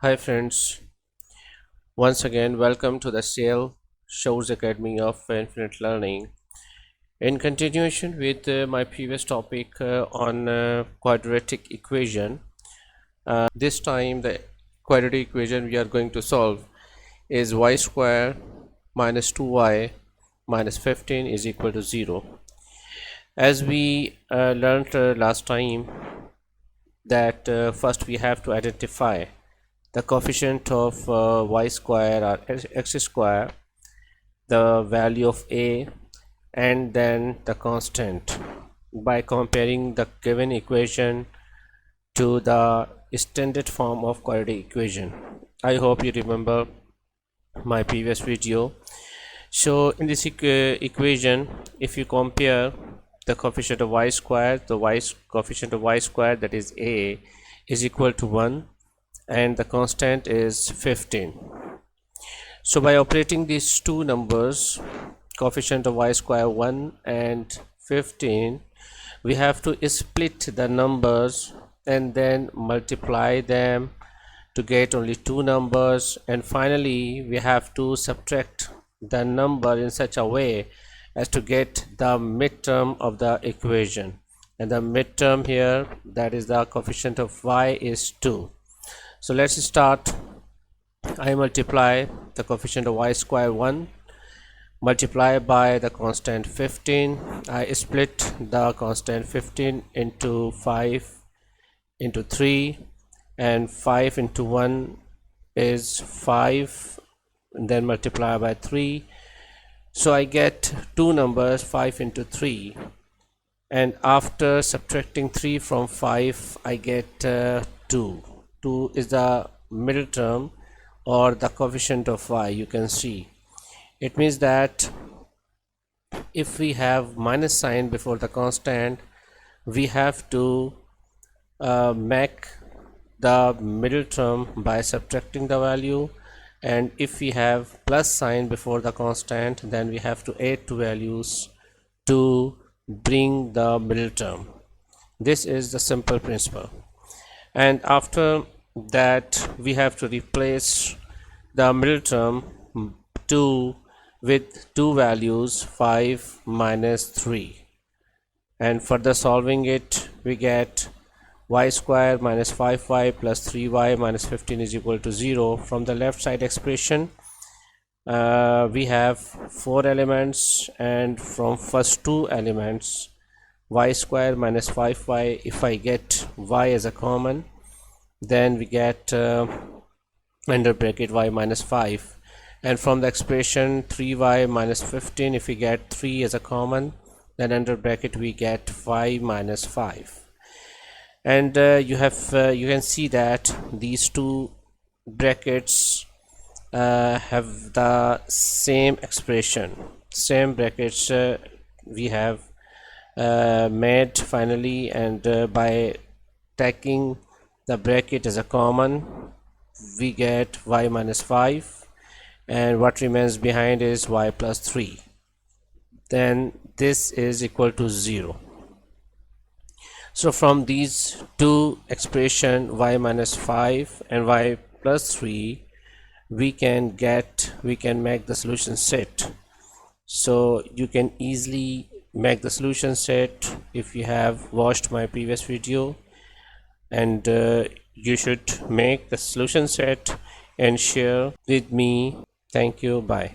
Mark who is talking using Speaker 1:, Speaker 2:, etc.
Speaker 1: Hi friends, once again welcome to the Sale Shows Academy of Infinite Learning. In continuation with my previous topic on quadratic equation, this time the quadratic equation we are going to solve is y square minus 2y minus 15 is equal to 0. As we learned last time that first we have to identify the coefficient of y square or x square, the value of a, and then the constant by comparing the given equation to the standard form of quadratic equation. I hope you remember my previous video. So in this equation, if you compare the coefficient of y square, the coefficient of y square, that is a, is equal to 1 and the constant is 15. So by operating these two numbers, coefficient of y square 1 and 15, we have to split the numbers and then multiply them to get only two numbers, and finally we have to subtract the number in such a way as to get the midterm of the equation, and the midterm here, that is the coefficient of y, is 2. So let's start. I multiply the coefficient of y square 1 multiply by the constant 15. I split the constant 15 into 5 into 3, and 5 into 1 is 5, and then multiply by 3. So I get two numbers, 5 into 3, and after subtracting 3 from 5 I get 2. 2 is the middle term or the coefficient of y. You can see it means that if we have minus sign before the constant, we have to make the middle term by subtracting the value, and if we have plus sign before the constant, then we have to add two values to bring the middle term. This is the simple principle. And after that we have to replace the middle term 2 with two values, 5 minus 3, and further solving it we get y square minus 5y plus 3y minus 15 is equal to 0. From the left side expression we have four elements, and from first two elements y square minus 5y, if I get y as a common, then we get under bracket y minus 5, and from the expression 3y minus 15, if we get 3 as a common, then under bracket we get y minus 5. And you can see that these two brackets have the same expression, same brackets we have made finally, and by taking the bracket as a common we get y minus 5, and what remains behind is y plus 3. Then this is equal to 0. So from these two expression, y minus 5 and y plus 3, we can make the solution set. So you can easily make the solution set if you have watched my previous video, and you should make the solution set and share with me. Thank you. Bye.